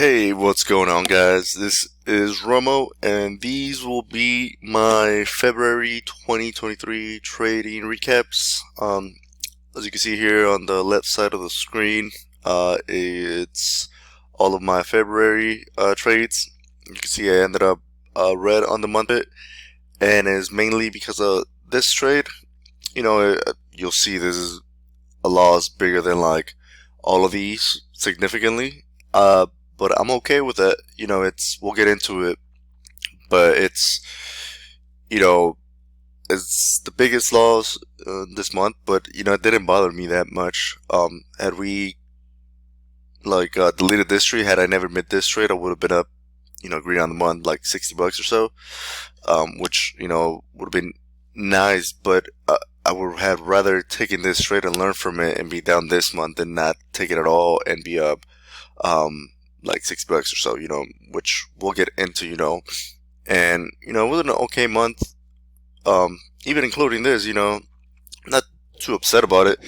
Hey, what's going on, guys? This is Romo, and these will be my February 2023 trading recaps. As you can see here on the left side of the screen, it's all of my February trades. You can see I ended up red on the month, and it's mainly because of this trade. You'll see this is a loss bigger than like all of these significantly. But I'm okay with it. We'll get into it, but you know, it's the biggest loss this month. But it didn't bother me that much. Had we deleted this trade, had I never made this trade, I would have been up, green on the month, like $60 or so, which would have been nice. But I would have rather taken this trade and learn from it and be down this month than not take it at all and be up. Like $6 or so, which we'll get into, and it was an okay month, even including this, not too upset about it,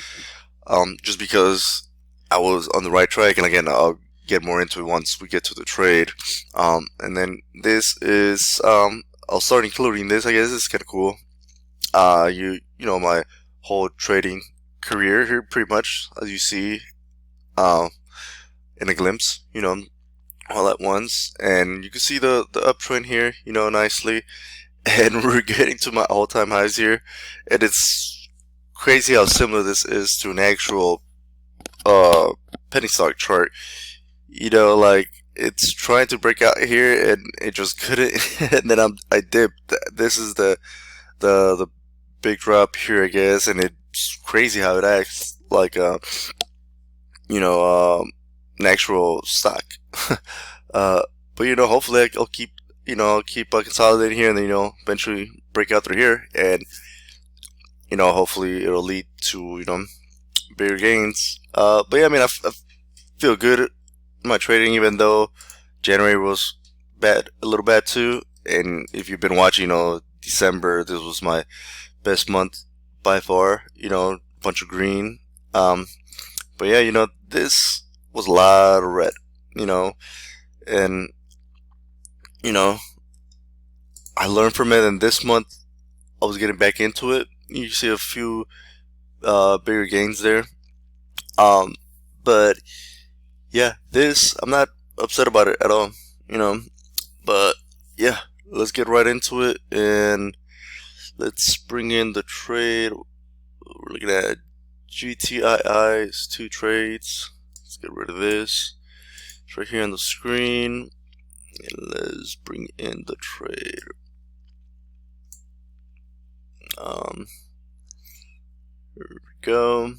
just because I was on the right track, and again, I'll get more into it once we get to the trade, and then this is, I'll start including this. I guess it's kind of cool. My whole trading career here, pretty much, as you see, in a glimpse, all at once, and you can see the uptrend here, nicely, and we're getting to my all-time highs here, and it's crazy how similar this is to an actual penny stock chart. Like it's trying to break out here, and it just couldn't, and then I dipped. This is the big drop here, I guess, and it's crazy how it acts like an actual stock. But hopefully I'll keep consolidating here, and then eventually break out through here, and hopefully it'll lead to bigger gains. But yeah, I mean, I feel good in my trading, even though January was bad, a little bad too. And if you've been watching, December, this was my best month by far. Bunch of green. But yeah, this was a lot of red, and I learned from it, and this month I was getting back into it. You see a few bigger gains there, but yeah, this, I'm not upset about it at all, but yeah, let's get right into it, and let's bring in the trade. We're looking at GTII's 2 trades. Let's get rid of this. It's right here on the screen, and let's bring in the trade. Here we go.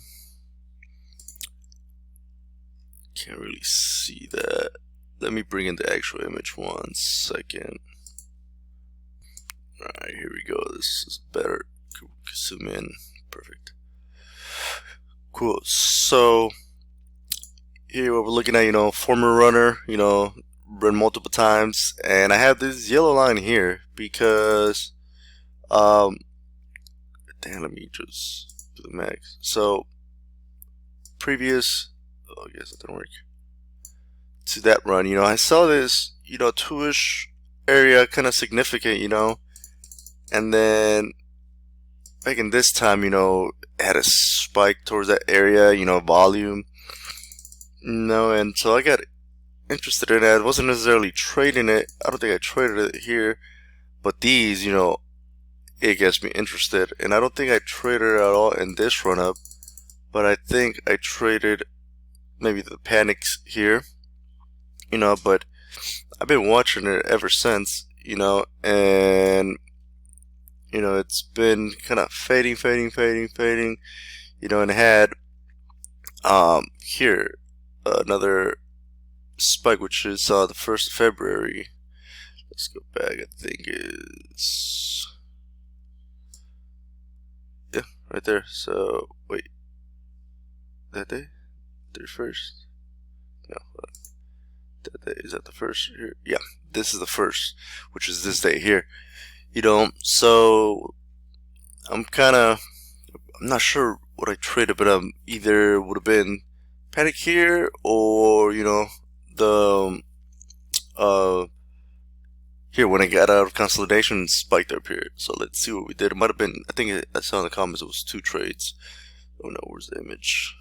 Can't really see that. Let me bring in the actual image 1 second. Alright, here we go. This is better. Zoom in. Perfect. Cool. So here what we're looking at, former runner, run multiple times, and I have this yellow line here because damn, let me just do the max. So previous, oh, I guess that didn't work, to that run, I saw this, 2-ish area kind of significant, and then back in this time, it had a spike towards that area, volume, and so I got interested in it. I wasn't necessarily trading it. I don't think I traded it here, but these, it gets me interested, and I don't think I traded it at all in this run up, but I think I traded maybe the panics here, but I've been watching it ever since, and it's been kind of fading, and it had here another spike, which is the 1st of February. Let's go back. I think it's, yeah, right there. So wait, that day, 31st? No, that day, is that the 1st here? Yeah, this is the 1st, which is this day here. So I'm not sure what I traded, but either would have been panic here, or the here when I got out of consolidation, spiked up here. So let's see what we did. It might have been, I think I saw in the comments it was 2 trades. Oh no, where's the image?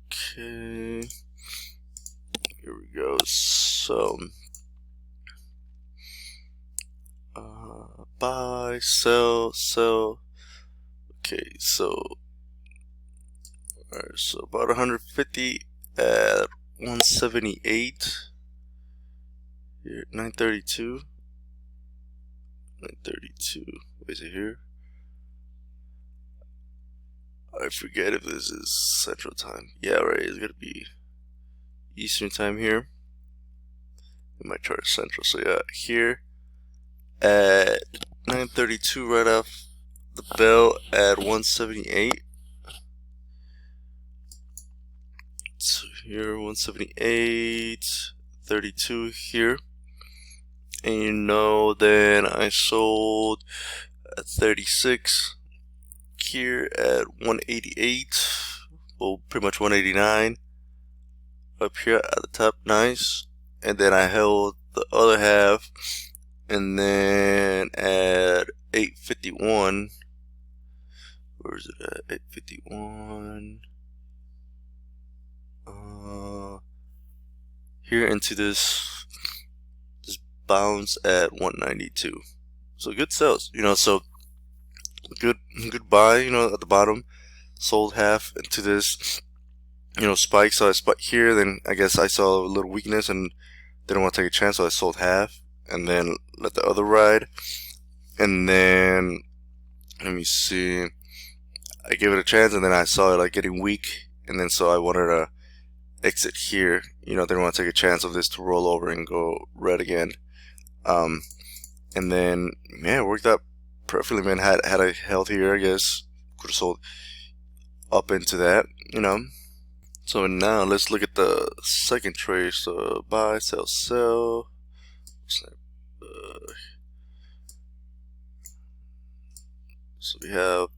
Okay, here we go. So buy, sell, sell. Okay, so alright, so about 150 at 178 here, 932. Is it here? I forget if this is Central Time. Yeah, right, it's gonna be Eastern Time here. In my chart is Central, so yeah, here at 932, right off the bell at 178. So here 178, 32 here, and you know, then I sold at 36 here at 188. Well, pretty much 189 up here at the top, nice. And then I held the other half, and then at 851, where is it at? 851. Here into this bounce at 192. So good sales, you know. So good buy, you know, at the bottom. Sold half into this, you know, spike. So I spiked here, then I guess I saw a little weakness and didn't want to take a chance, so I sold half and then let the other ride. And then let me see, I gave it a chance, and then I saw it like getting weak, and then so I wanted to exit here. You know, didn't want to take a chance of this to roll over and go red again. And then man, it worked out perfectly, man. Had I held here, I guess could have sold up into that, you know. So now let's look at the second trade. So buy, sell, sell. So we have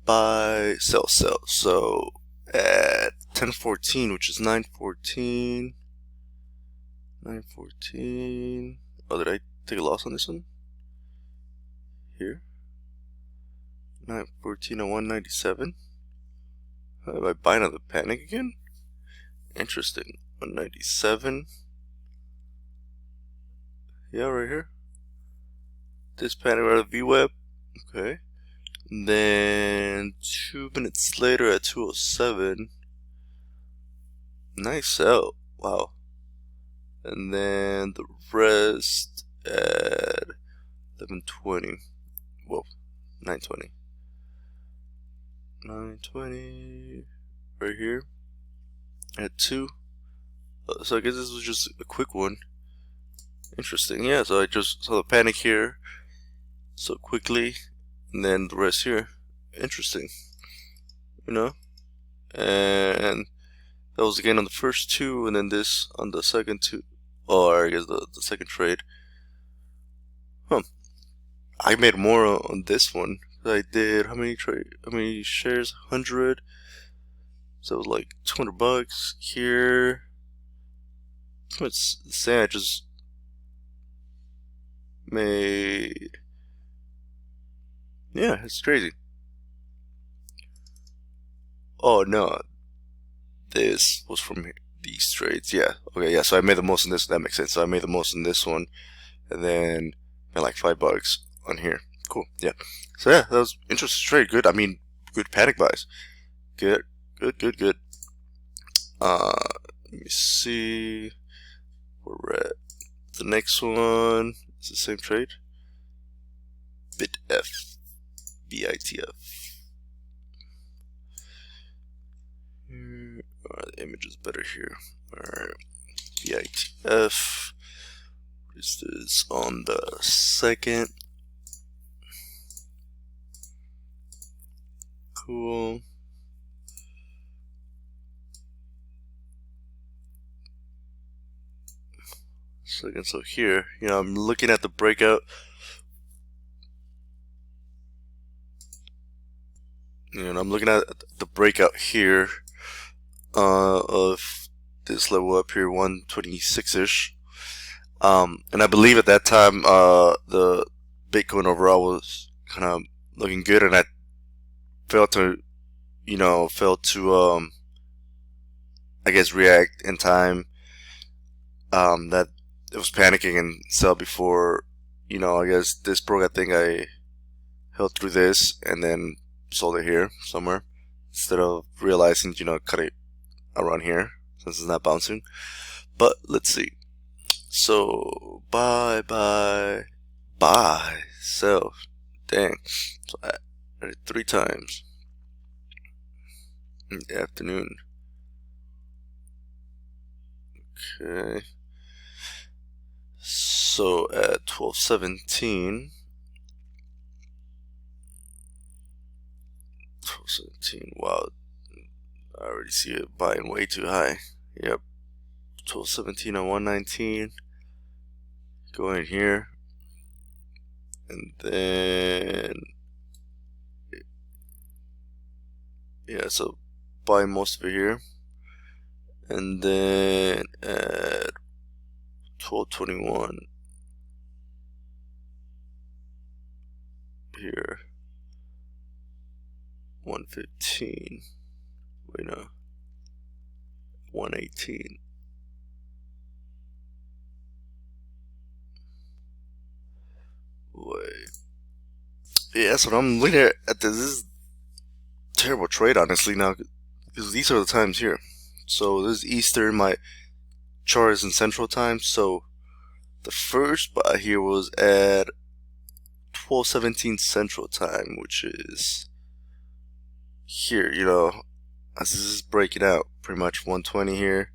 buy, sell, sell. So at 10:14, which is 9:14. Oh, did I take a loss on this one? Here. 9:14 at 197. Am I buying on the panic again? Interesting. 197. Yeah, right here. This panic right at VWeb. Okay. And then 2 minutes later at 207. Nice sell. Wow. And then the rest at 11:20. Whoa. 9:20. 9:20. Right here. At 2. So I guess this was just a quick one. Interesting. Yeah, so I just saw the panic here so quickly, and then the rest here. Interesting. You know? And that was again on the first 2, and then this on the second 2. Or I guess the second trade. I made more on this one. I did how many shares? 100. So it was like $200 here. Let's say I just made. Yeah, it's crazy. Oh no, this was from these trades. Yeah, okay, yeah. So I made the most in this. That makes sense. So I made the most in this one, and then made like $5 on here. Cool. Yeah. So yeah, that was interesting trade. Good. I mean, good panic buys. Good. Let me see. We're at the next one. It's the same trade. BITF. BITF. The image is better here. Alright. BITF. What is this on the second? Cool. Second, so here, you know, I'm looking at the breakout. You know, I'm looking at the breakout here of this level up here, 126-ish. And I believe at that time the Bitcoin overall was kind of looking good, and I failed to I guess react in time. That it was panicking and sell before, I guess this broke. I think I held through this and then sold it here somewhere instead of realizing, cut it around here since it's not bouncing. But let's see. So buy, sell. Dang. So I did it 3 times in the afternoon. Okay. So at 12:17, wow, I already see it buying way too high. Yep, 12:17 on 119. Go in here, and then yeah, so buy most of it here, and then at 12:21 here, 115. Wait, no, 118. Wait. Yeah, so I'm looking at this. This is a terrible trade, honestly, now, because these are the times here. So this is Eastern, my chart is in Central Time, so the first buy here was at 12:17 Central Time, which is here, as this is breaking out, pretty much 120 here.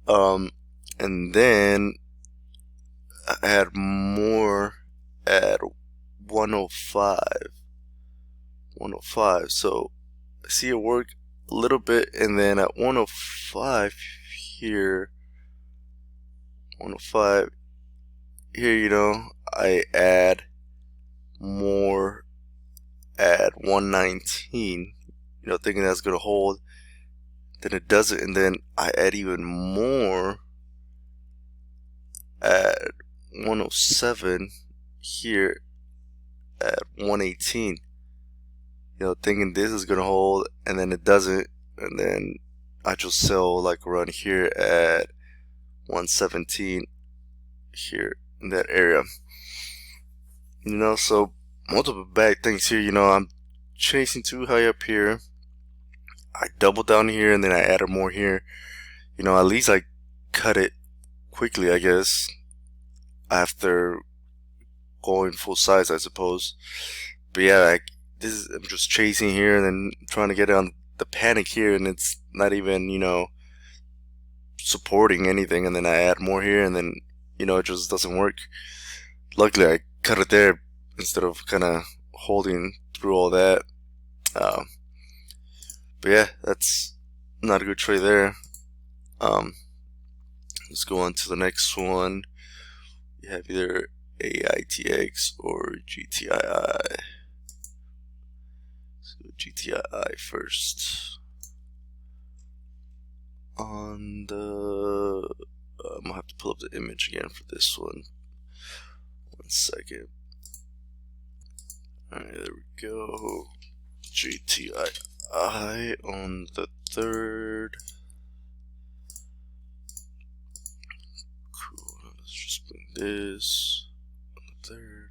And then I had more at 105. So I see it work a little bit, and then at 105 here, 105 here, I add more at 119, thinking that's gonna hold. Then it doesn't, and then I add even more at 107 here at 118, thinking this is gonna hold, and then it doesn't, and then I just sell like around here at 117 here in that area. So multiple bad things here. I'm chasing too high up here. I double down here, and then I added more here. At least I cut it quickly, I guess, after going full size, I suppose. But yeah, I'm just chasing here and then trying to get on the panic here, and it's not even, supporting anything, and then I add more here, and then, it just doesn't work. Luckily, I cut it there instead of kind of holding through all that. But yeah, that's not a good trade there. Let's go on to the next one. You have either AITX or GTII. So GTII first. On the I'm gonna have to pull up the image again for this one. 1 second. Alright, there we go. GTII on the 3rd. Cool. Let's just bring this on the 3rd.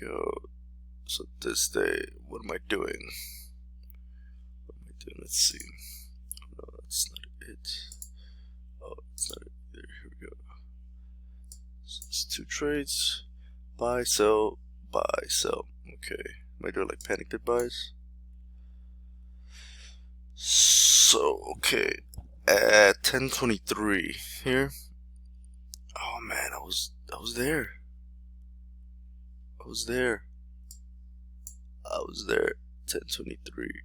There we go. So this day, what am I doing? Let's see. No, that's not it. Oh, it's not it either. Here we go. So it's 2 trades. Buy, sell, buy, sell. Okay. Am I doing like panicked buys? So, okay. At 10:23 here. Oh man, I was there. I was there. 10:23.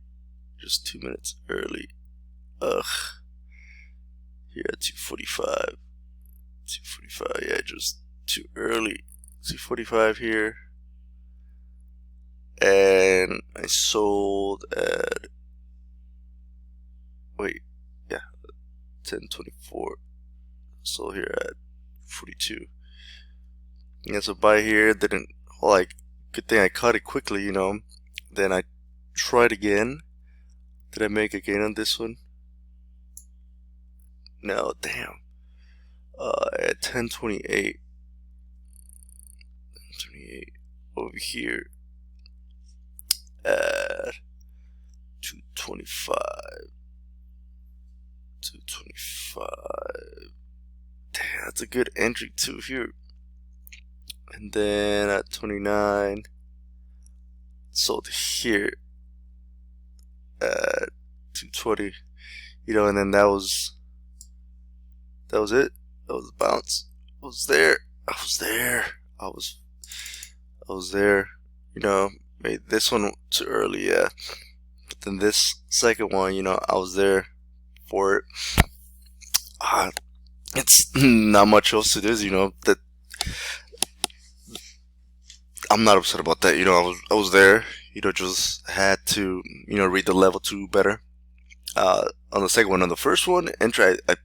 Just 2 minutes early. Ugh. Here at 2:45. 2:45, yeah, just too early. 2:45 here. And I sold at yeah, 1024. So here at 42. Yeah, so buy here, didn't like, good thing I caught it quickly, you know. Then I tried again. Did I make a gain on this one? No, damn. At 1028. 28 over here at 225. 225. Damn, that's a good entry too here. And then at 29, sold here at 220. You know, and then that was it. That was the bounce. I was there. I was there. You know, made this one too early, yeah. But then this second one, you know, I was there for it. It's not much else it is, you know, that I'm not upset about that, you know. I was there, you know, just had to, you know, read the level 2 better. On the second one, on the first one, entry, I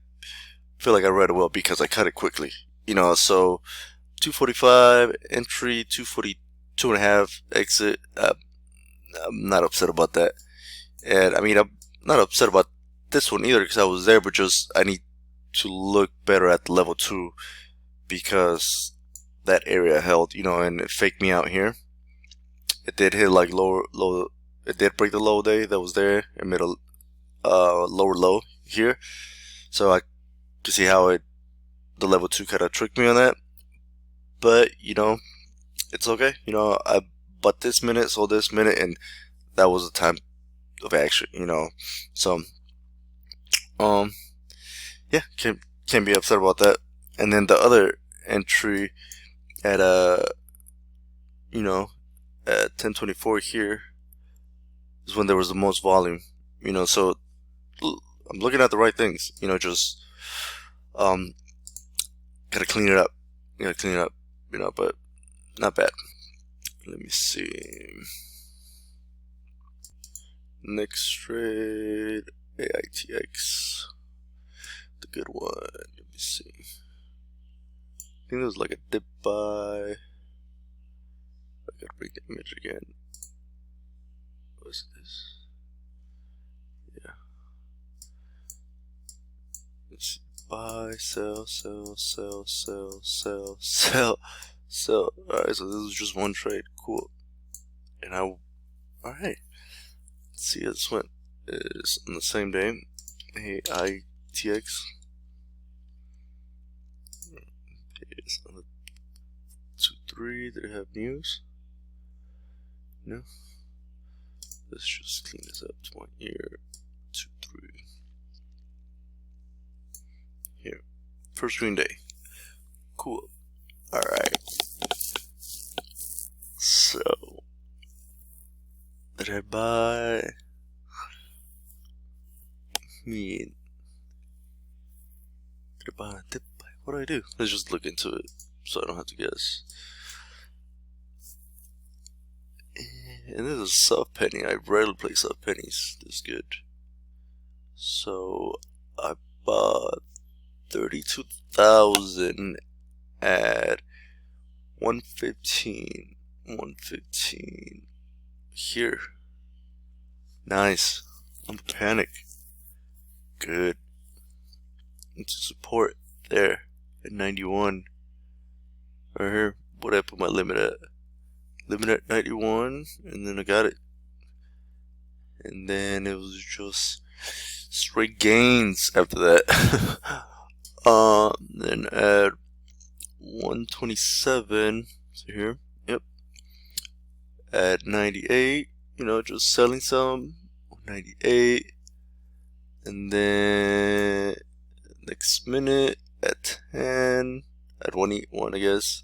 feel like I read it well because I cut it quickly, you know. So 245 entry, 242 and a half exit. I'm not upset about that, and I mean, I'm not upset about this one either because I was there, but just I need to look better at the level 2 because that area held, you know, and it faked me out here. It did hit like low. It did break the low day that was there and made a lower low here. So I to see how the level 2 kind of tricked me on that. But you know, it's okay. You know, I bought this minute, sold this minute, and that was the time of action. You know, so yeah, can't be upset about that. And then the other entry at you know, at 1024 here is when there was the most volume. You know, so I'm looking at the right things. You know, just gotta clean it up. You know, but not bad. Let me see. Next trade, AITX, the good one. Let me see. I think there was like a dip buy. I gotta bring the image again. What's this? Yeah. Let's see. Buy, sell, sell, sell, sell, sell, sell, sell. Alright, so this was just one trade. Cool. And alright. Let's see how this went. It's on the same day. AITX. It's on the 2-3. Did it have news? No. Let's just clean this up to 1 year. 2-3. Here. First green day. Cool. Alright. So, did I buy? Did I buy? What do I do? Let's just look into it so I don't have to guess. And this is a soft penny. I rarely play soft pennies this good. So I bought 32,000 at 115. 115 here. Nice. I'm panic. Good. Into support there at 91. Right here. What did I put my limit at? Limit at 91, and then I got it. And then it was just straight gains after that. Then at 127, so here, yep, at 98, you know, just selling some, 98, and then next minute at 10, at 181, I guess,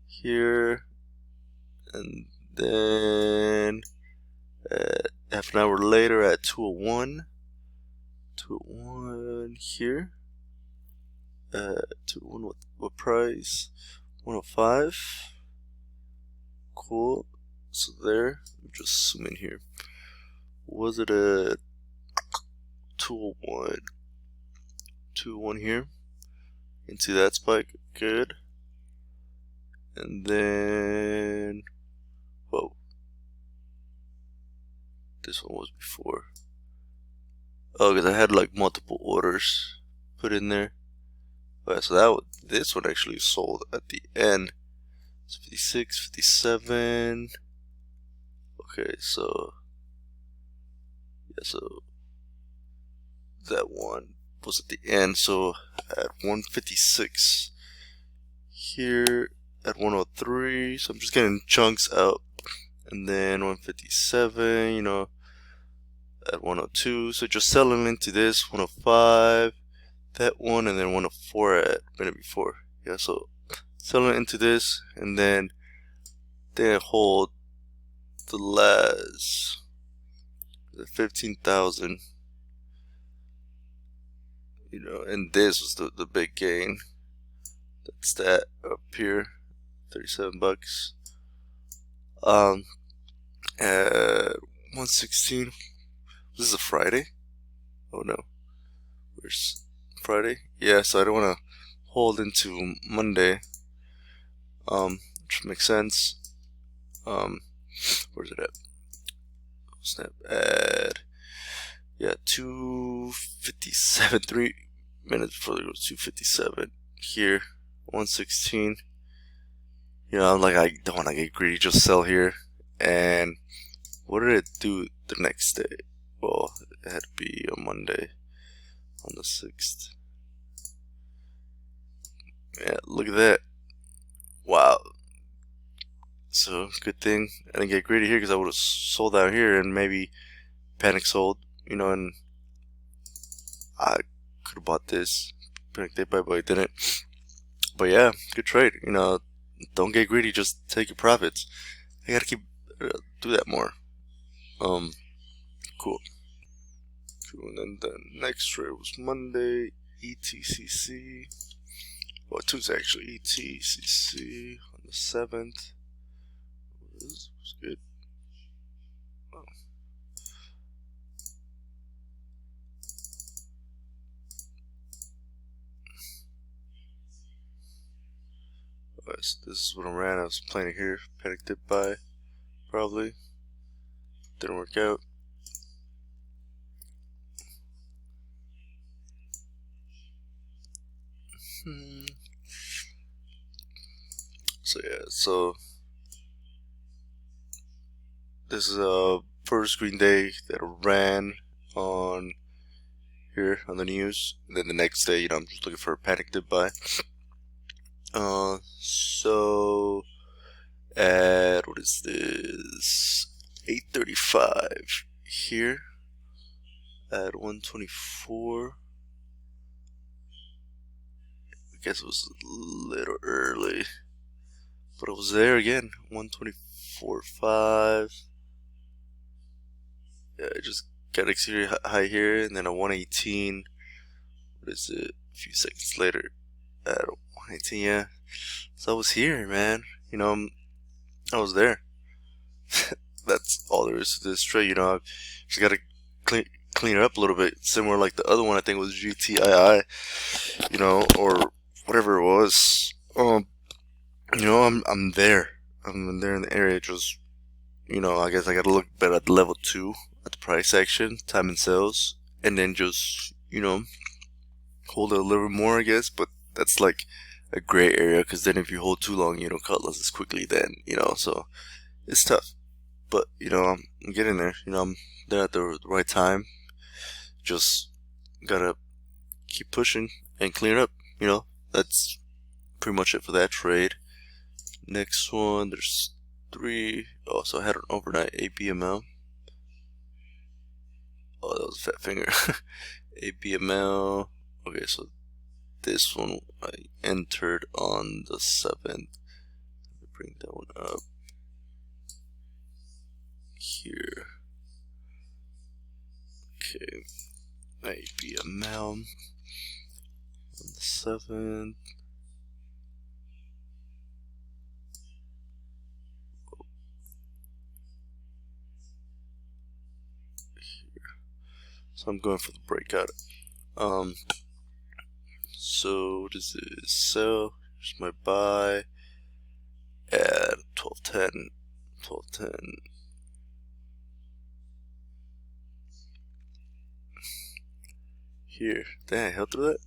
here, and then half an hour later at 201, 201 here, 201 what price? 105. Cool. So there, just zoom in here. Was it a 201. 201 here. Into that spike. Good. And then, whoa. This one was before. Oh, because I had like multiple orders put in there. But so this one actually sold at the end. It's 56, 57. Okay, so yeah, so that one was at the end. So at 156 here at 103. So I'm just getting chunks out, and then 157. You know, at 102. So just selling into this 105. That one, and then 104 at a minute before. Yeah, so selling into this, and then hold the last 15,000. You know, and this was the big gain. That's that up here, 37 bucks. At 116. This is a Friday. Oh no, where's Friday? Yeah, so I don't want to hold into Monday. Which makes sense. Where's it at? Snap ad. Yeah, 257. 3 minutes before it goes 257. Here, 116. You know, I'm like, I don't want to get greedy, just sell here. And what did it do the next day? Well, it had to be a Monday on the 6th. Yeah, look at that. Wow. So, good thing I didn't get greedy here, because I would have sold out here and maybe panic sold, you know, and I could have bought this. Panic dip, but I didn't. But yeah, good trade. You know, don't get greedy, just take your profits. I gotta keep do that more. Cool. And then the next trade was Monday, ETCC. Well, Tuesday actually, ETCC on the 7th. This was good. Oh. Alright, so this is what I ran. I was playing it here. Panic dip buy, probably. Didn't work out. So yeah, so this is a first green day that I ran on here on the news. And then the next day, you know, I'm just looking for a panic dip buy. So at what is this? 8:35 here at 124. I guess it was a little early, but it was there again. 124.5. Yeah, I just got exterior high here, and then a 118. What is it? A few seconds later at 118. Yeah, so I was here, man. You know, I was there. That's all there is to this trade. You know, I just gotta clean it up a little bit. Similar like the other one, I think was GTII. You know, or whatever it was. You know, I'm there. I'm there in the area. Just, you know, I guess I gotta look better at level 2 at the price action, time and sales, and then just, you know, hold it a little bit more, I guess. But that's like a gray area, because then if you hold too long, you don't cut losses quickly. Then, you know, so it's tough. But, you know, I'm getting there. You know, I'm there at the right time. Just gotta keep pushing and clean it up. You know, that's pretty much it for that trade. Next one, there's 3. Oh, so I had an overnight ABML. Oh, that was a fat finger. ABML. Okay, so this one I entered on the 7th. Let me bring that one up here. Okay, ABML on the 7th. So I'm going for the breakout. So what is this? So here's my buy at 1210. 1210. Here. Dang, I held through that?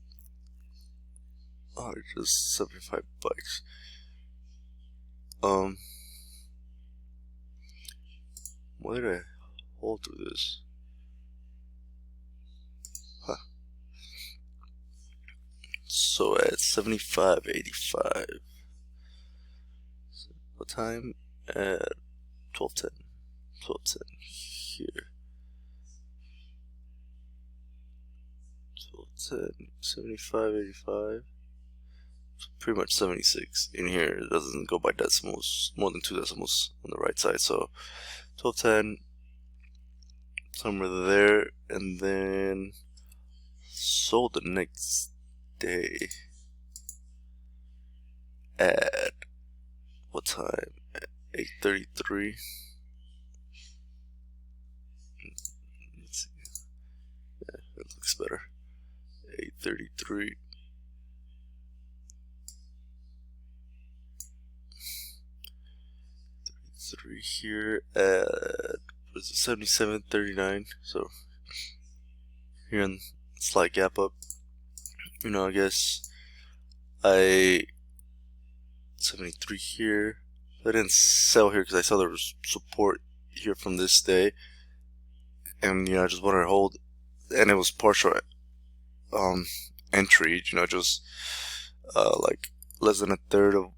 Oh, just 75 bucks. Why did I hold through this? Huh. So at 75.85. What time? At 12:10. 12:10 here. 12:10. 75.85. Pretty much 76 in here. It doesn't go by decimals, more than 2 decimals on the right side. So 12:10, somewhere there, and then sold the next day at what time? At 8:33. Let's see. Yeah, that looks better. 8:33. Here at what is it, 77.39. So here in slight gap up. You know, I guess 73 here. I didn't sell here because I saw there was support here from this day, and I just wanted to hold, and it was partial entry. Just like less than a third of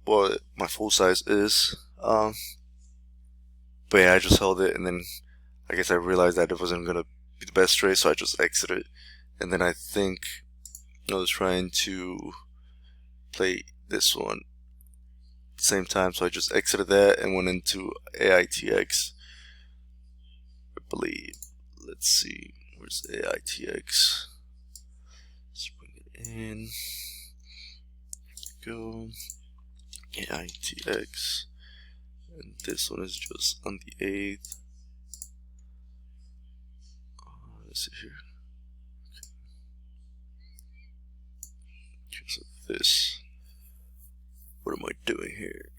what my full size is. But yeah, I just held it, and then I guess I realized that it wasn't gonna be the best trade, so I just exited. And then I think I was trying to play this one at the same time, so I just exited that and went into AITX. I believe. Let's see, where's AITX? Let's bring it in. Go AITX, and this one is just on the 8th. Let's see here. So this. What am I doing here?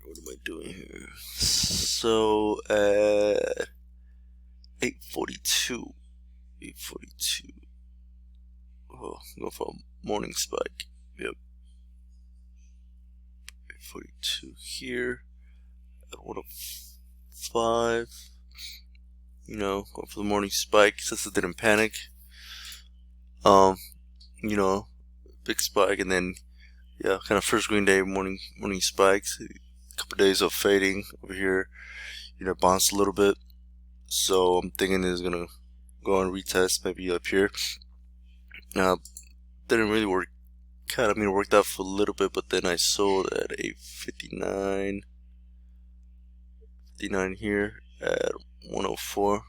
So at 8:42. 8:42. Oh, I'm going for a morning spike. Yep. 8:42 here. At 105. Going for the morning spike since I didn't panic. Big spike, and then kind of first green day morning spikes. A couple days of fading over here. Bounced a little bit. So I'm thinking it's gonna go and retest maybe up here. Didn't really work out. It worked out for a little bit, but then I sold at 8:59. 59 here at 104.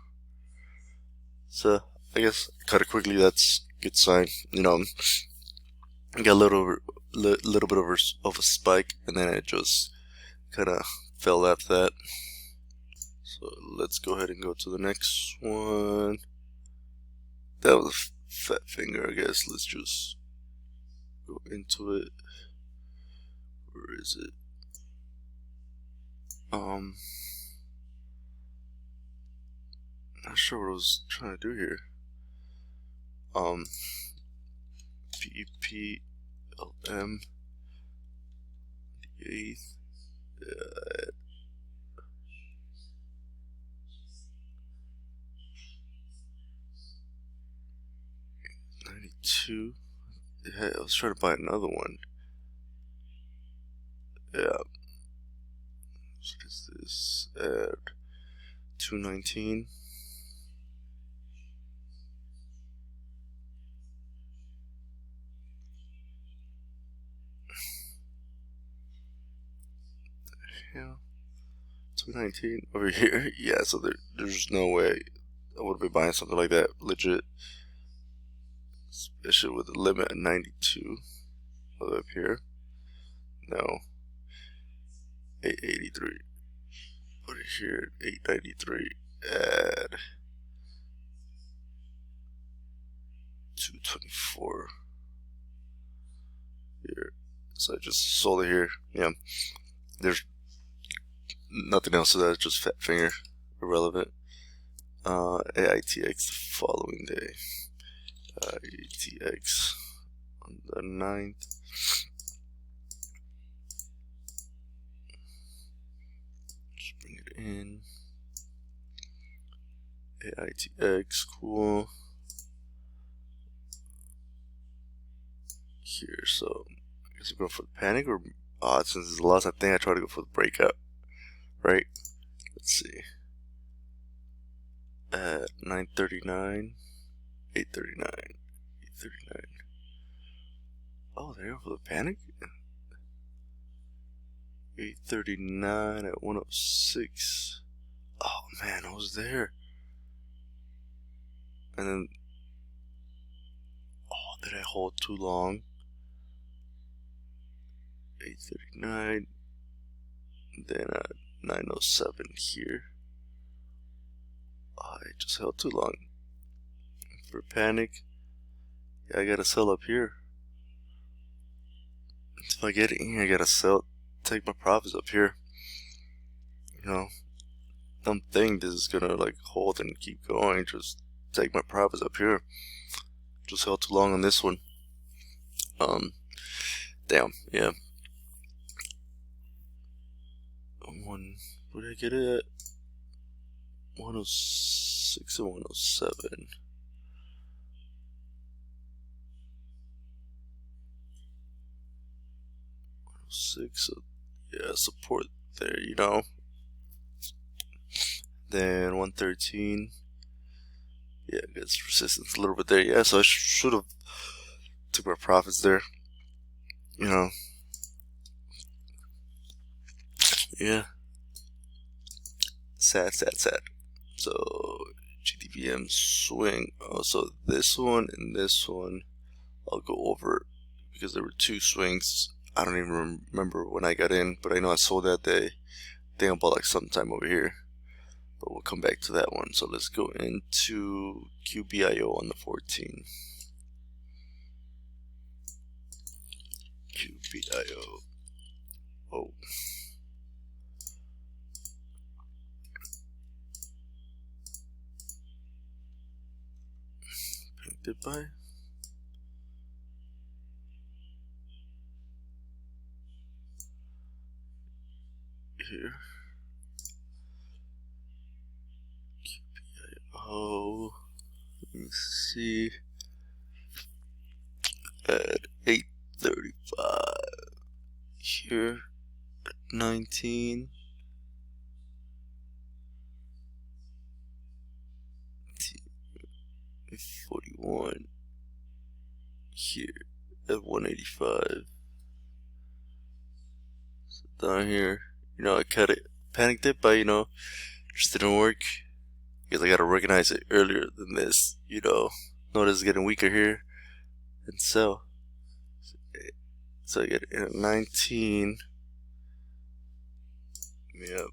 So I guess cut it quickly. That's a good sign. Got a little bit of a spike, and then it just kind of fell after that. So let's go ahead and go to the next one. That was a fat finger, I guess. Let's just go into it. Where is it? Not sure what I was trying to do here. PEPLM, the 8th. 92. Yeah, I was trying to buy another one. Yeah. What is this? At 219. Yeah. 219 over here. Yeah, so there's no way I would be buying something like that legit. Especially with the limit at 92. Up here. No. 883. Put it here at 893. Add. 24 here. So I just sold it here. Yeah, there's nothing else to that, just fat finger, irrelevant. AITX the following day. AITX on the 9th. Just bring it in. AITX, cool. Here, so I guess I'm going for the panic or since it's the loss, I think I try to go for the breakout, right? Let's see. At 9:39, 8:39, 8:39. Oh, there you go for the panic. 8:39 at 106. Oh man, I was there. And then, oh, did I hold too long? 8:39. Then at 9:07 here. I just held too long. For panic, yeah, I gotta sell up here. If I get in, I gotta sell, take my profits up here. You know, don't think this is gonna like hold and keep going. Just take my profits up here. Just held too long on this one. Damn, yeah. Where did I get it at? 106 and 107. 106, so yeah, support there, you know. Then 113. Yeah, I guess resistance a little bit there. Yeah, so I should have took my profits there. You know. Yeah. Sad. So GDPM swing. Oh, so this one and this one I'll go over because there were two swings. I don't even remember when I got in, but I know I sold that day. I think I bought like sometime over here. But we'll come back to that one. So let's go into QBIO on the 14. QBIO. Oh. Painted by. Here. QBIO. Let me see. At 8:35. Here. 19. 41 here at 185. So down here, you know, I cut it, panicked it, but you know, just didn't work because I gotta recognize it earlier than this. You know, notice it's getting weaker here and sell. So I get it at 19. Yep.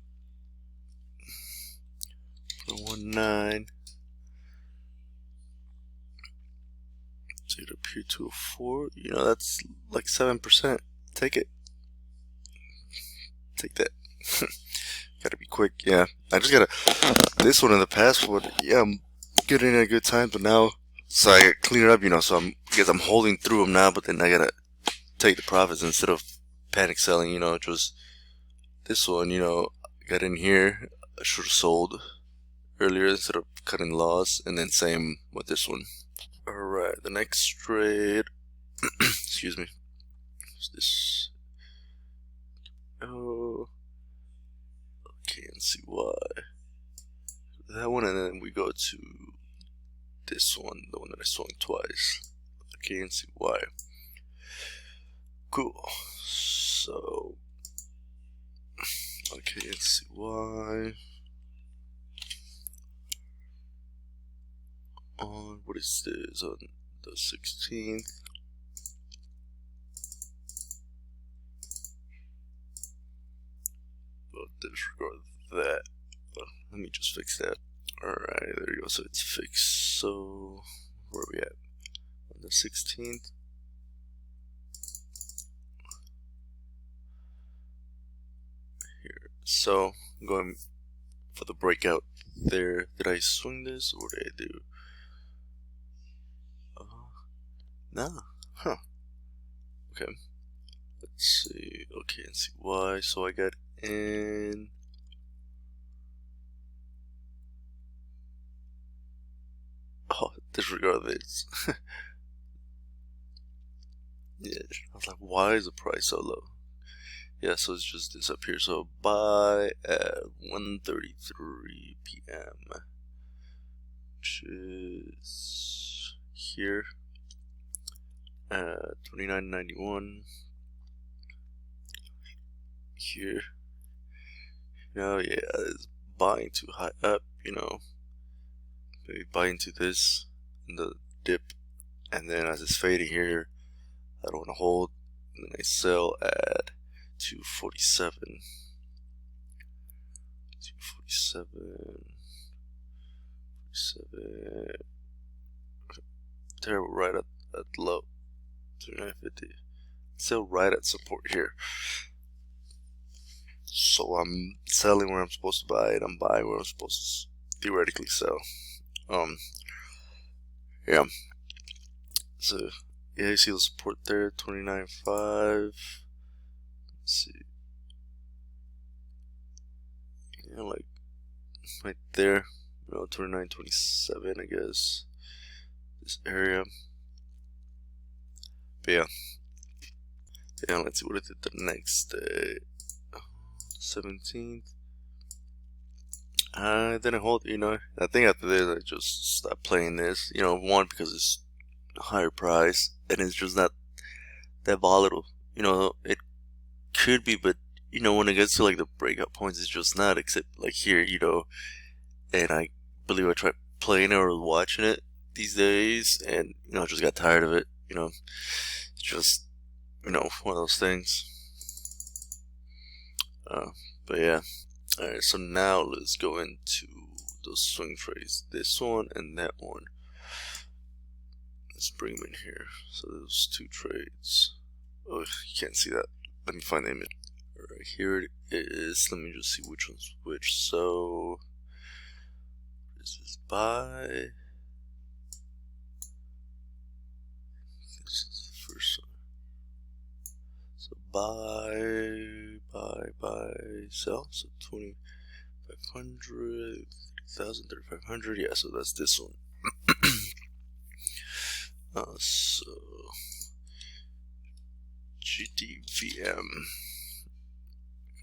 19. Take it up here to a 4. You know, that's like 7%. Take it. Take that. Gotta be quick. Yeah, I just gotta. This one in the past would. Yeah, I'm getting at a good time, but now, so I gotta clean it up. You know, so I'm holding through them now, but then I gotta take the profits instead of panic selling. You know, it was this one. You know, got in here. I should have sold earlier instead of cutting loss, and then same with this one. Alright, the next trade, excuse me, is this, oh, okay, and see why, that one, and then we go to this one, the one that I swung twice, okay, and see why, cool, so, okay, and see why, on, what is this, on the 16th, well, disregard that, let me just fix that. Alright, there you go, so it's fixed. So, where are we at? On the the 16th. Here, so I'm going for the breakout there. Did I swing this or did I do? Nah, huh? Okay, let's see. Okay, and see why. So I got in. Oh, disregard this. Yeah, I was like, why is the price so low? Yeah, so it's just this up here. So buy at 1:33 p.m. which is here at 29.91. Here, yeah, it's buying too high up. Maybe buy into this in the dip, and then as it's fading here, I don't want to hold, and then I sell at 247. 47. Terrible, right at low. 29.50. Still right at support here. So I'm selling where I'm supposed to buy it. I'm buying where I'm supposed to theoretically sell. Yeah. So yeah, you see the support there, 29.5. Let's see. Yeah, like right there. 29.27, I guess. This area. But yeah, let's see what I did the next day. 17th. I didn't hold, I think after this I just stopped playing this, one, because it's a higher price and it's just not that volatile. It could be, but when it gets to like the breakout points, it's just not, except like here, and I believe I tried playing it or watching it these days, and I just got tired of it. It's just one of those things. But yeah. Alright, so now let's go into those swing trades. This one and that one. Let's bring them in here. So those two trades. Oh, you can't see that. Let me find the image. Alright, here it is. Let me just see which one's which. So this is buy. This is the first one. So buy, sell. So 2,500, 3,000, 3,500. Yeah, so that's this one. So GDVM.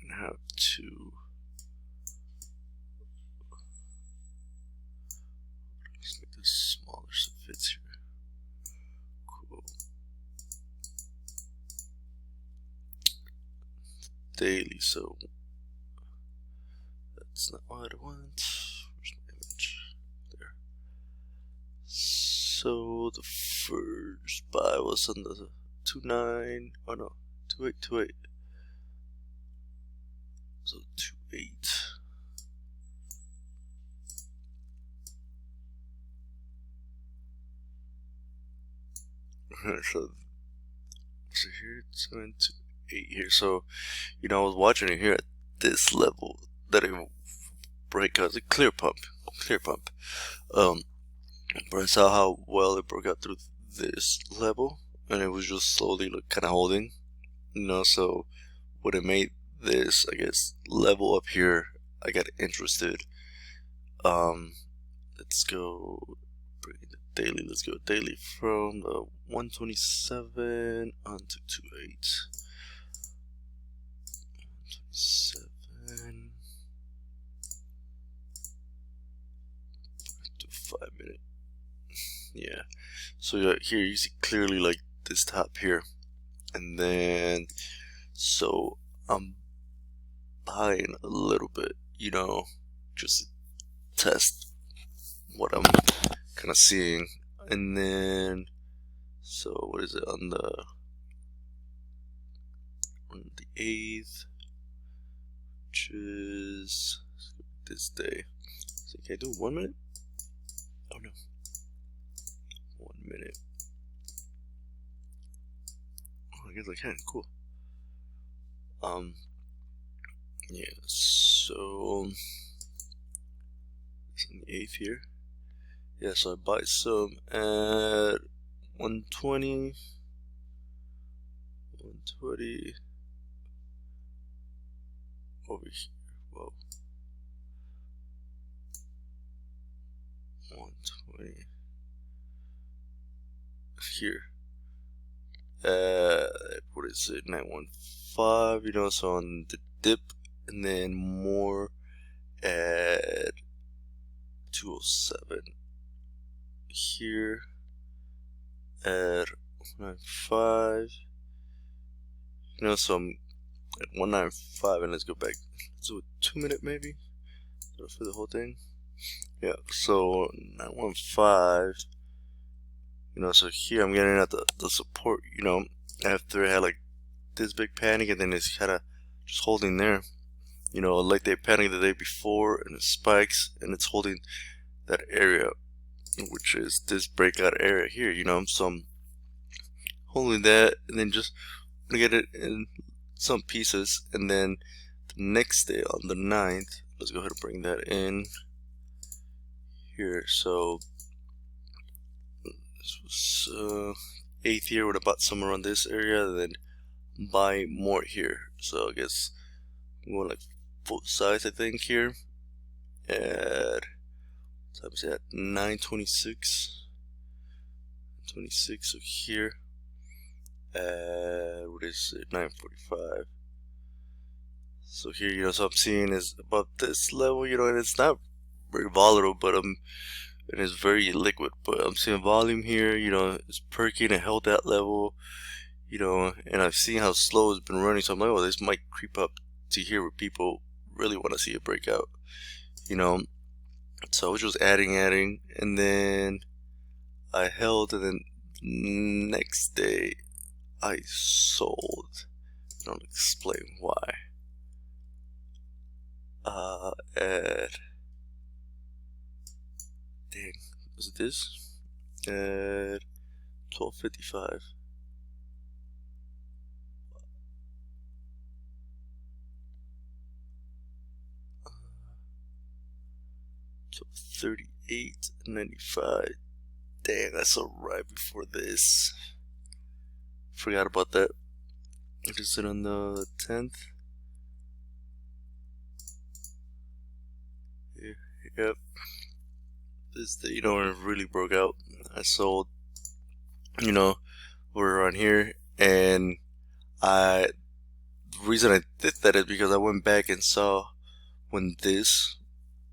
I'm gonna have to. Let's make this smaller so it fits here. Cool. Daily, so that's not what I want. Where's my image? There. So the first buy was on the 29. Oh no, 2828. So 28. So here 7 to 8 here. So I was watching it here at this level that it will break out. It's a clear pump. But I saw how well it broke out through this level, and it was just slowly kind of holding. So when it made this, I guess, level up here, I got interested. Let's go bring the daily. Let's go daily from the 127 onto 28. 127 to 5 minute. Yeah. So here you see clearly like this top here, and then so I'm buying a little bit, just to test what I'm kind of seeing. And then so what is it on the 8th, which is this day. So can I do 1 minute? Oh no, 1 minute. guess I can. Cool. Yeah, so it's on the 8th here. Yeah, so I buy some at 120 over here. Whoa. 120 here. What is it? 915, you know, so on the dip, and then more at 207 here at 195, you know, so I'm at 195, and let's go back. Let's do a 2-minute maybe for the whole thing. Yeah, so 915, you know, so here I'm getting at the support, you know, after I had like this big panic, and then it's kind of just holding there, you know, like they panicked the day before and it spikes and it's holding that area, which is this breakout area here, you know, so I'm holding that and then just gonna get it in some pieces, and then the next day on the 9th, let's go ahead and bring that in here. So this was 8th here, would have bought somewhere around this area, then buy more here. So I guess I'm going like full size, I think, here at time is at 9:26. So here at what is it, 9:45. So here, you know, so I'm seeing is about this level, you know, and it's not very volatile, but and it's very liquid, but I'm seeing volume here, you know, it's perking and held that level, you know, and I've seen how slow it's been running, so I'm like, oh, this might creep up to here where people really want to see a breakout, you know. So I was just adding, and then I held, and then next day I sold. I don't explain why. At dang, was it this? At 12:55. 38.95. Dang, that's so right before this. Forgot about that. I just did on the 10th. Yep. This day, you know, when it really broke out, I sold, you know, we're around here, and the reason I did that is because I went back and saw when this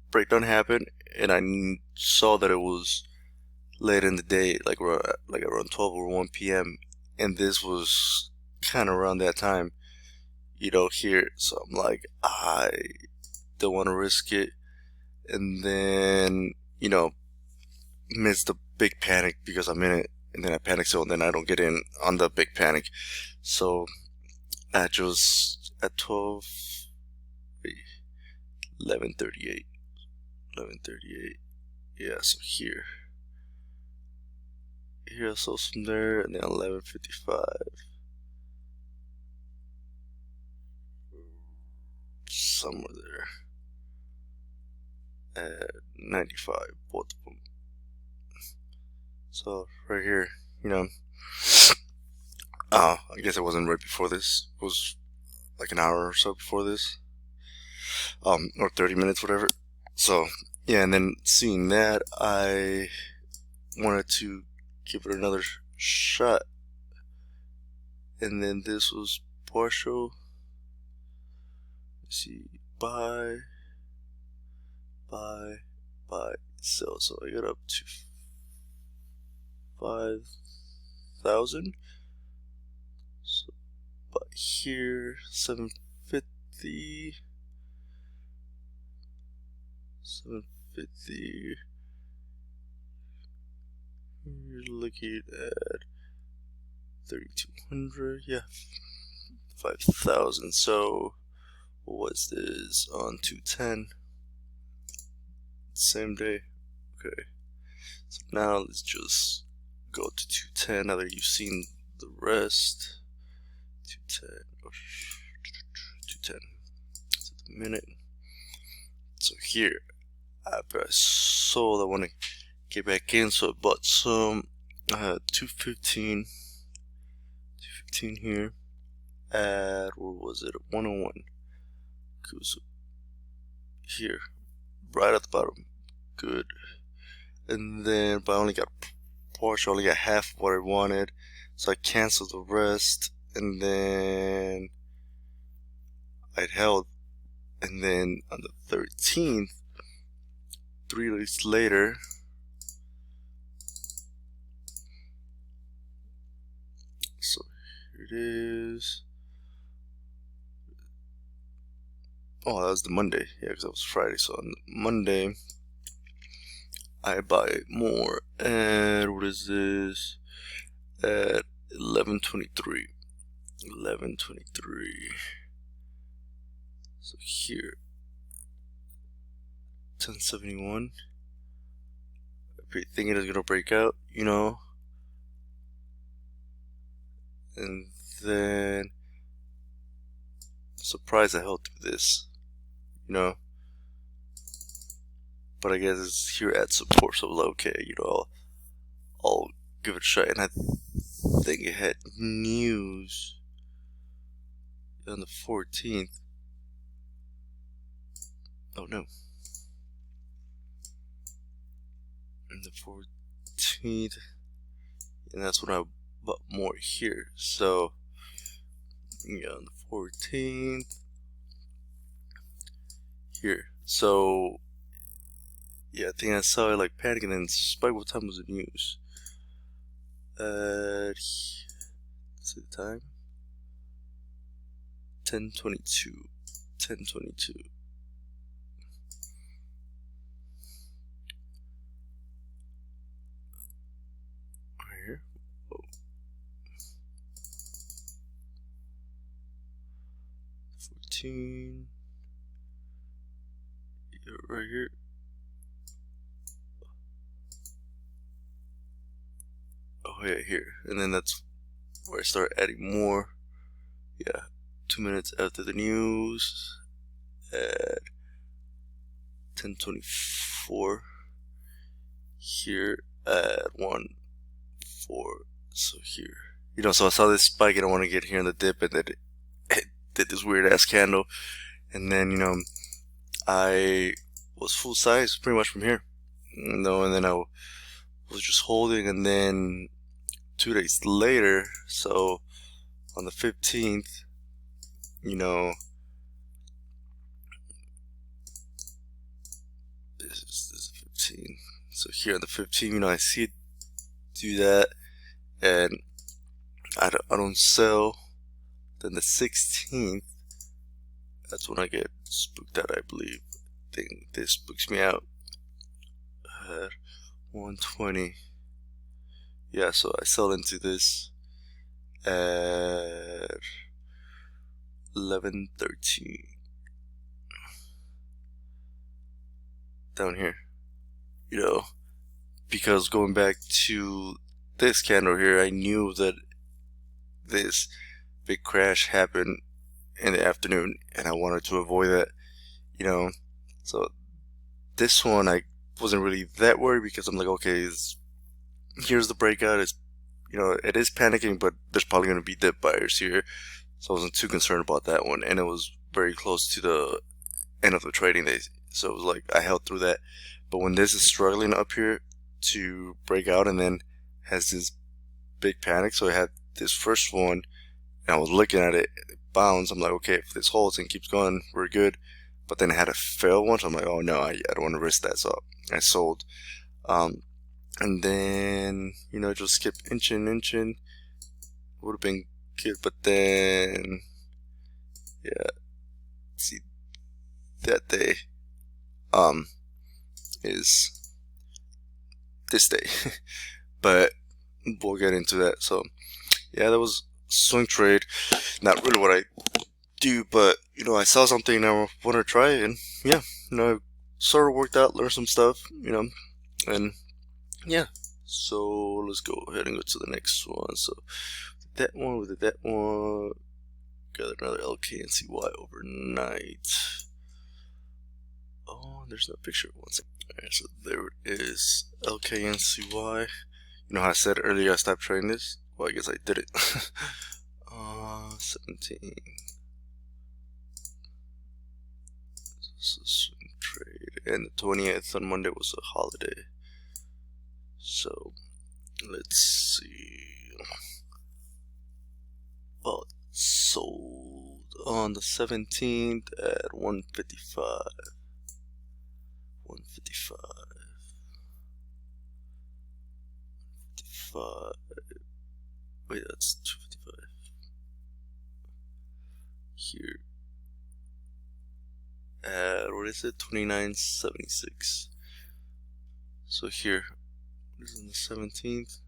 breakdown happened, and I saw that it was late in the day, like around 12 or 1 p.m., and this was kind of around that time, you know, here. So I'm like, I don't want to risk it, and then, you know, miss the big panic because I'm in it, and then I panic, so then I don't get in on the big panic. So I just at 11:38, yeah, so here I saw some there, and then 11:55 somewhere there at 95, both of them. So right here, you know, I guess it wasn't right before this. It was like an hour or so before this, or 30 minutes, whatever. So yeah, and then seeing that, I wanted to give it another shot, and then this was partial. Let's see, buy, sell. So I got up to 5,000. So buy here 750. You're looking at 3,200. Yeah, 5,000. So what was this on 210? Same day. Okay. So now let's just go to 210 now that you've seen the rest. 210 to the minute. So here I sold. I want to get back in, so I bought some 215 here at, where was it, 101. Cool. So here, right at the bottom, good. And then, but I only got partial, I only got half of what I wanted, so I canceled the rest, and then I'd held, and then on the 13th, 3 days later, so here it is. Oh, that was the Monday, yeah, because that was Friday. So on Monday, I buy more. And what is this? At 11:23. 11:23. So here, 1071. Thinking it's gonna break out, you know. And then, surprised I held through this, you know. But I guess it's here at support, so like, okay, you know, I'll give it a shot. And I think it had news on the 14th. Oh no. On the 14th, and that's when I bought more here. So yeah, on the 14th here. So yeah, I think I saw it like panicking, and spike. What time was the news? Let's see the time. 10:22. 10:22. Right here. Oh. 14. Yeah, right here. Oh yeah, here. And then that's where I start adding more. Yeah, 2 minutes after the news at 10:24. Here at 1:04. So here, you know, so I saw this spike and I want to get here in the dip, and then it did this weird ass candle, and then, you know, I was full size pretty much from here, you know, and then I was just holding, and then 2 days later, so on the 15th, you know, this is 15. So here on the 15th, you know, I see it do that, and I don't sell. Then the 16th, that's when I get spooked out, I believe. I think this spooks me out at 120. Yeah, so I sell into this at 11:13. Down here, you know, because going back to this candle here, I knew that this big crash happened in the afternoon, and I wanted to avoid that, you know. So this one, I wasn't really that worried, because I'm like, okay, here's the breakout. It's, you know, it is panicking, but there's probably going to be dip buyers here, so I wasn't too concerned about that one. And it was very close to the end of the trading day, so it was like I held through that. But when this is struggling up here to break out, and then has this big panic, so I had this first one, and I was looking at it, it bounced. I'm like, okay, if this holds and keeps going, we're good. But then I had a fail one, so I'm like, oh no, I don't want to risk that, so I sold. And then, you know, just kept inching. Would have been good, but then, yeah, see, that day, is this day. But we'll get into that. So yeah, that was swing trade. Not really what I do, but, you know, I saw something and I want to try it, and yeah, you know, I sort of worked out, learned some stuff, you know, and yeah. So let's go ahead and go to the next one. So that one, we did that one. got another LKNCY overnight. Oh, there's no picture. One second. Alright, so there it is. LKNCY. You know how I said earlier I stopped trading this? Well, I guess I did it. 17. This is swing trade. And the 20th on Monday was a holiday. So, let's see. Well, sold on the 17th at 155. 155. 55. Wait, that's 255. Here. At, what is it? 29.76. So here. This is on the 17th.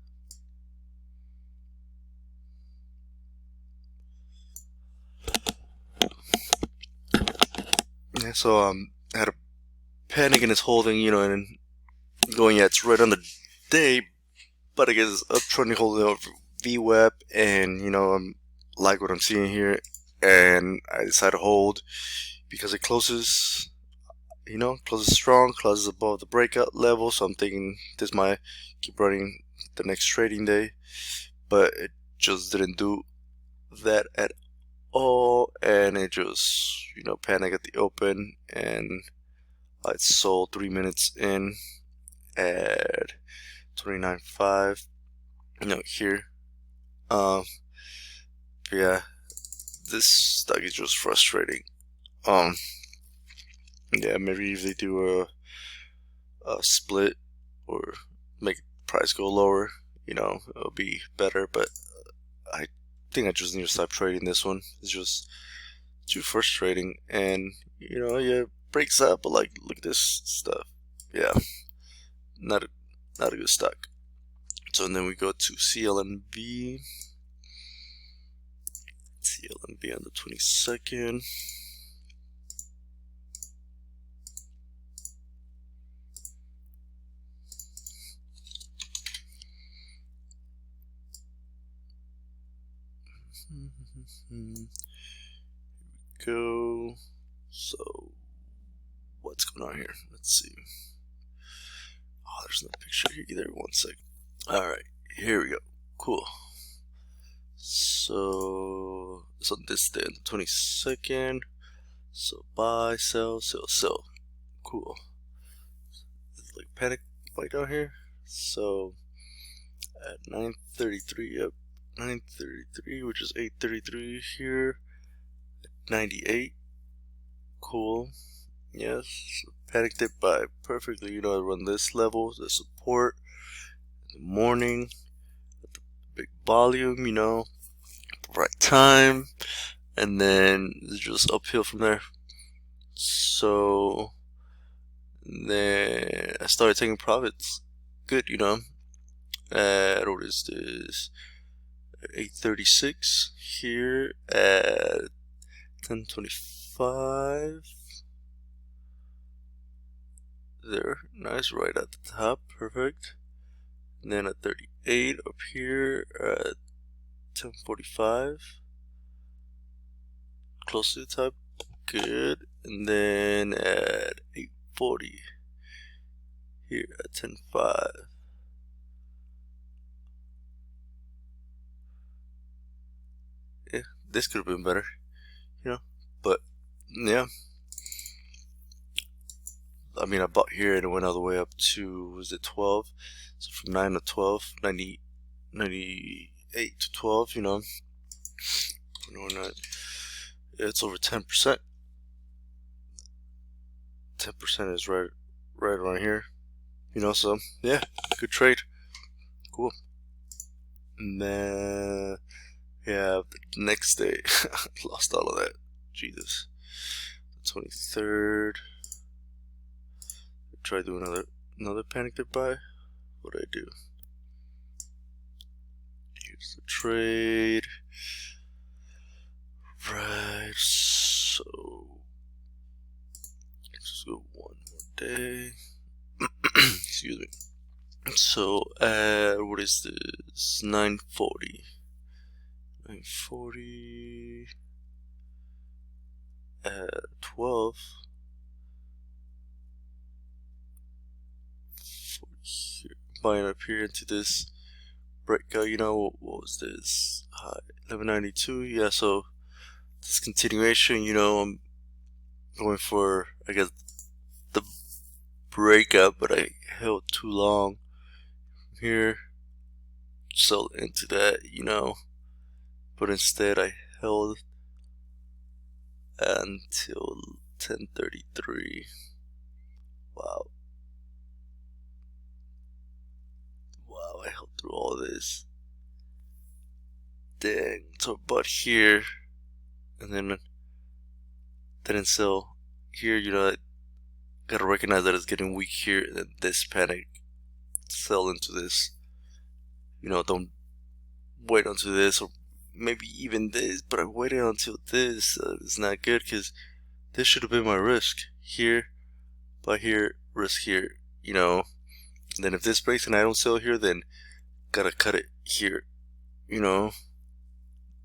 Yeah, so I had a panic in its holding, you know, and going, yeah, it's right on the day, but I guess it's up trending holding over VWAP, and you know, like what I'm seeing here, and I decided to hold because it closes, you know, closes strong, closes above the breakout level. So I'm thinking this might keep running the next trading day, but it just didn't do that at all, and it just, you know, panic at the open, and I sold 3 minutes in at 29.5. You know, here. Yeah, this stock is just frustrating. Yeah, maybe if they do a split or make price go lower, you know, it'll be better. But I think I just need to stop trading this one. It's just too frustrating, and you know, yeah, it breaks up, but like, look at this stuff. Yeah, not a good stock. So then we go to CLNB. CLNB on the 22nd. Here we go. So what's going on here? Let's see. Oh, there's no picture here either. One sec. Alright, here we go. Cool. So it's on this day, the 22nd. So buy, sell, sell, sell. Cool. It's like panic right down here. So at 9:33, yep, 9:33, which is 8:33 here. 98. Cool. Yes. So panic dip by perfectly. You know, I run this level, the support in the morning, at the big volume. You know, right time, and then it's just uphill from there. So then I started taking profits. Good, you know. At what is this? 8:36 here at 10:25. There, nice, right at the top, perfect. And then at 38 up here at 10:45, close to the top, good. And then at 8:40 here at 10:05. Yeah, this could have been better, you know, but yeah. I mean, I bought here and it went all the way up to, was it 12? So from 9 to 12, 98 to 12, you know. It's over 10%. 10% is right around here, you know. So yeah, good trade, cool. And then yeah, the next day lost all of that. Jesus. The 23rd. Try doing another panic dip buy. What did I do? Here's the trade. Right, so let's just go one more day. Excuse me. So what is this? 9:40. 9:40. at 12. Here, buying up here into this breakout. You know, what was this? 1192. Yeah, so this continuation. You know, I'm going for, I guess, the breakout, but I held too long here. Sell into that, you know, but instead I held until 10:33. Wow. Wow, I held through all this. Dang. So, but here, and then didn't sell here, you know, I gotta recognize that it's getting weak here, and then this panic, sell into this. You know, don't wait until this, or maybe even this, but I waited until this. It's not good, because this should have been my risk here, but here, risk here, you know. And then if this breaks and I don't sell here, then gotta cut it here, you know.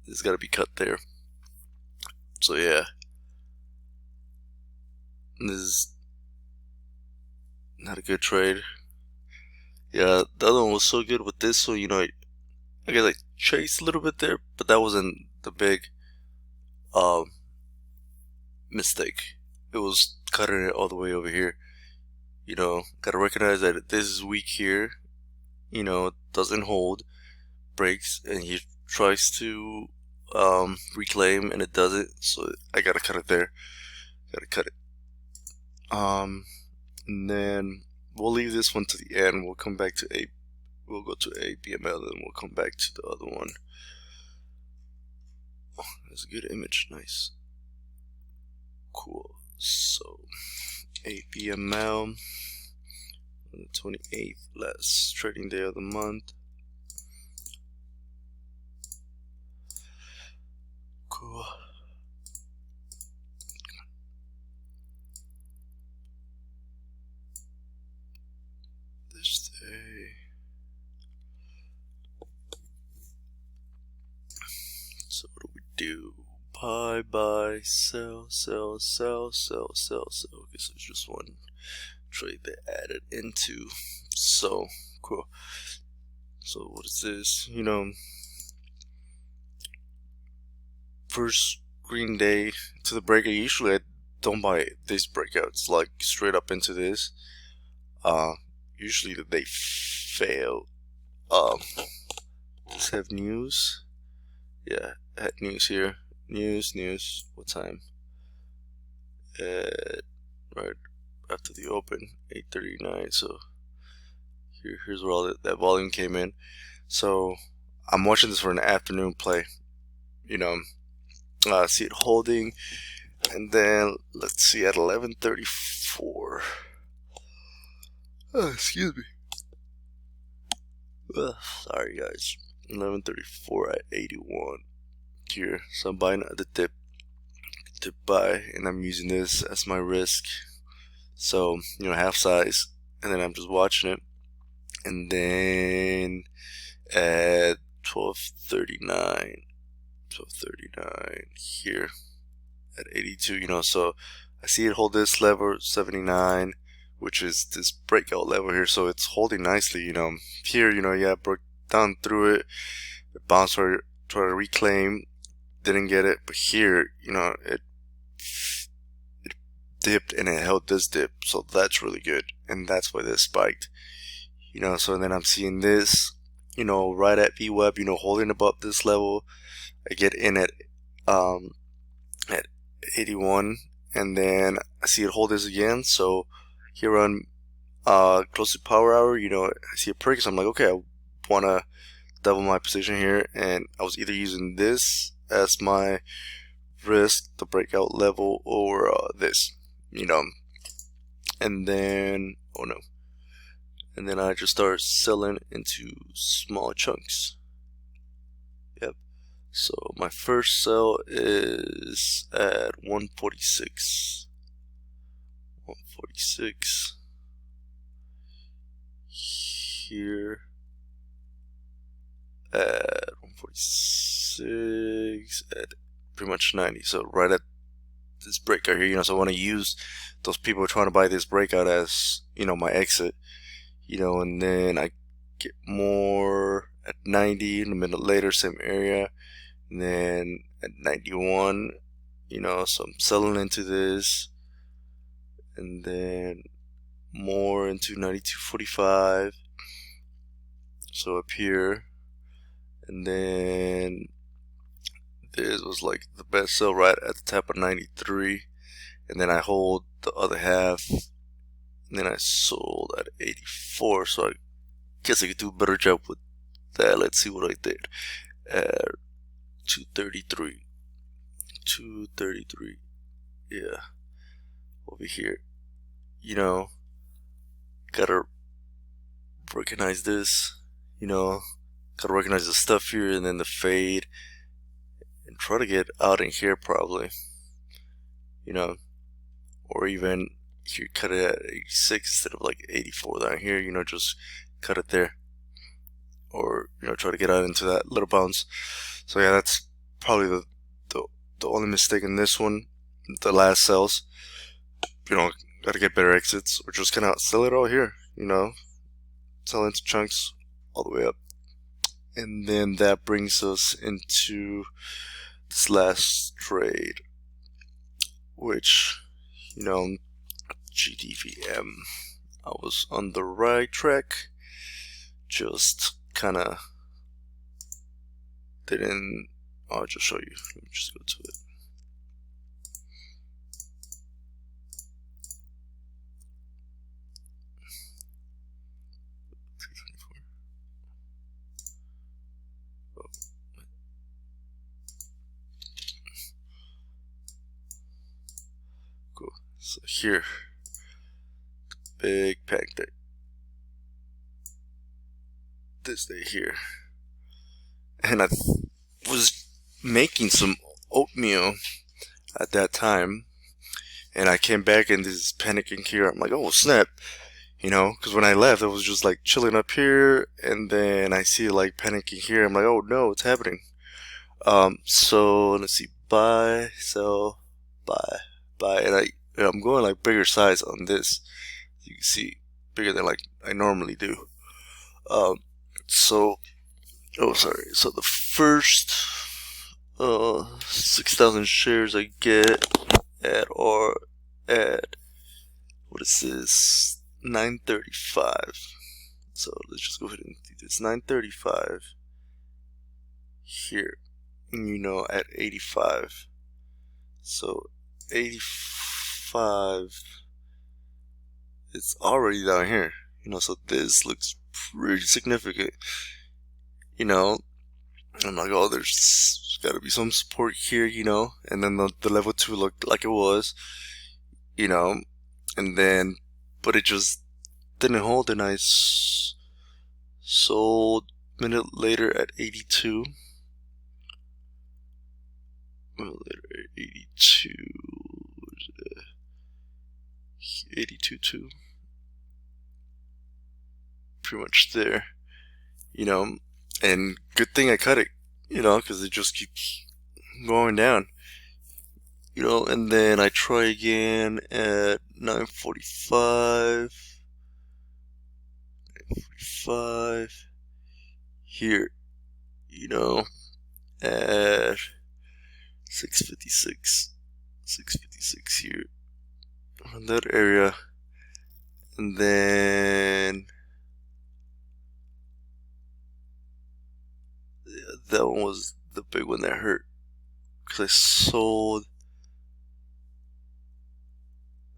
It's gotta be cut there. So yeah, this is not a good trade. Yeah, the other one was so good with this, so you know, I guess I chased a little bit there, but that wasn't the big mistake. It was cutting it all the way over here. You know, gotta recognize that this is weak here. You know, doesn't hold, breaks, and he tries to reclaim, and it doesn't. So I gotta cut it there. Gotta cut it. And then we'll leave this one to the end. We'll come back to a. We'll go to ABML, and we'll come back to the other one. Oh, that's a good image. Nice. Cool. So ABML on the 28th, last trading day of the month. Cool. This day. So what do we do? Buy, sell, sell, sell, sell, sell, sell. Okay, so it's just one trade they added into. So cool. So what is this? You know, first green day to the breakout. Usually I don't buy this breakout. It's like straight up into this. Usually they fail. Let's have news. Yeah, I had news here. News. What time? Right after the open, 8:39. So here's where all that volume came in. So I'm watching this for an afternoon play. You know, see it holding, and then let's see at 11:34. Oh, excuse me. Sorry guys. 11:34 at 81 here. So I'm buying at the dip to buy, and I'm using this as my risk. So you know, half size, and then I'm just watching it, and then at 12:39 here at 82, you know, so I see it hold this level 79, which is this breakout level here, so it's holding nicely, you know. Here, you know, yeah, broke down through it, bounced, try to reclaim, didn't get it, but here, you know, it dipped and it held this dip, so that's really good, and that's why this spiked, you know. So then I'm seeing this, you know, right at VWAP, you know, holding above this level. I get in at 81, and then I see it hold this again. So here on close to power hour, you know, I see a prick, so I'm like, okay, I want to double my position here, and I was either using this as my risk, the breakout level, or this, you know. And then, oh no, and then I just start selling into small chunks. Yep. So my first sell is at 146. 146 here at 146 at pretty much 90. So right at this breakout here, you know, so I want to use those people trying to buy this breakout as, you know, my exit, you know, and then I get more at 90, and a minute later, same area, and then at 91, you know, so I'm selling into this, and then more into 92.45, so up here, and then this was like the best sell right at the top of 93, and then I hold the other half, and then I sold at 84, so I guess I could do a better job with that. Let's see what I did at 233, yeah, over here, you know, gotta recognize this, you know, gotta recognize the stuff here, and then the fade, and try to get out in here probably, you know, or even here cut it at 86 instead of like 84 down here, you know, just cut it there, or, you know, try to get out into that little bounce. So yeah, that's probably the only mistake in this one. The last sells, you know, gotta get better exits, or just kind of sell it all here, you know, sell into chunks all the way up. And then that brings us into this last trade, which, you know, GDVM. I was on the right track, just kind of didn't. I'll just show you. Let me just go to it. Cool. So here, big panic day. This day here, and I was making some oatmeal at that time, and I came back and this panicking here. I'm like, oh snap, you know, because when I left, I was just like chilling up here, and then I see like panicking here. I'm like, oh no, what's happening? So let's see, buy, sell, buy, and I'm going like bigger size on this. You can see bigger than like I normally do. So the first 6,000 shares I get at what is this, 935. So let's just go ahead and do this, 935 here, and you know, at 85. So 85, it's already down here, you know, so this looks pretty significant, you know. I'm like, oh, there's got to be some support here, you know, and then the level 2 looked like it was, you know, and then, but it just didn't hold, and I sold a minute later at 82, 82.2, pretty much there, you know, and good thing I cut it, you know, because it just keeps going down, you know, and then I try again at 945, here, you know, at 656 here, on that area, and then that one was the big one that hurt, because I sold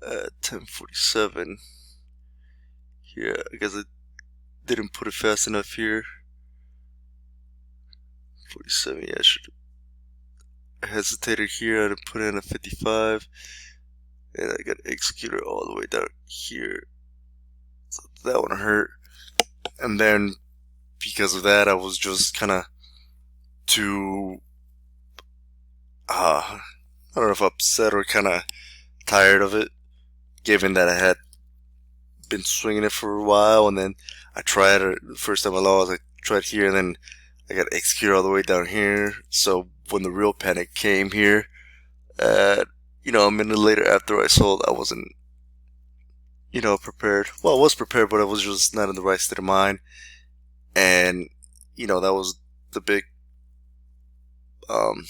at 1047 here. I guess I didn't put it fast enough here. 47, yeah, I should have hesitated here. I didn't put in a 55, and I got executed all the way down here, so that one hurt. And then because of that, I was just kind of too I don't know if upset or kind of tired of it, given that I had been swinging it for a while, and then I tried it the first time I lost. I tried here, and then I got executed all the way down here. So when the real panic came here at a minute later after I sold, I wasn't, prepared. Well, I was prepared, but I was just not in the right state of mind. And, that was the big um,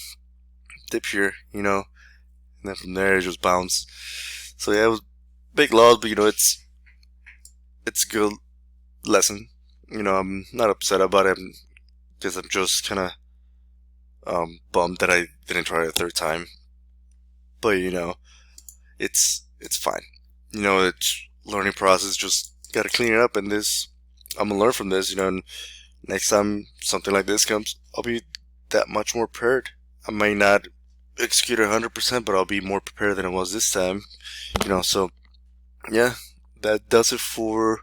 dip here, and then from there it just bounced. So yeah, it was big loss, but it's a good lesson. I'm not upset about it because I'm just kind of bummed that I didn't try it a third time. But it's fine. It's learning process. Just gotta clean it up, and I'm gonna learn from this. And next time something like this comes, I'll be that much more prepared. I might not execute it 100%, but I'll be more prepared than I was this time. So yeah, that does it for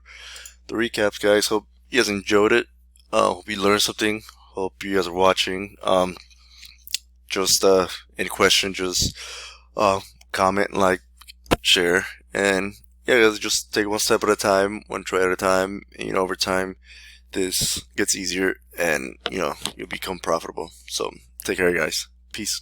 the recaps, guys. Hope you guys enjoyed it. Hope you learned something. Hope you guys are watching. Just any question, just comment, like, share, and yeah, guys, just take one step at a time, one try at a time. And, over time, this gets easier, and you'll become profitable. So take care, guys. Peace.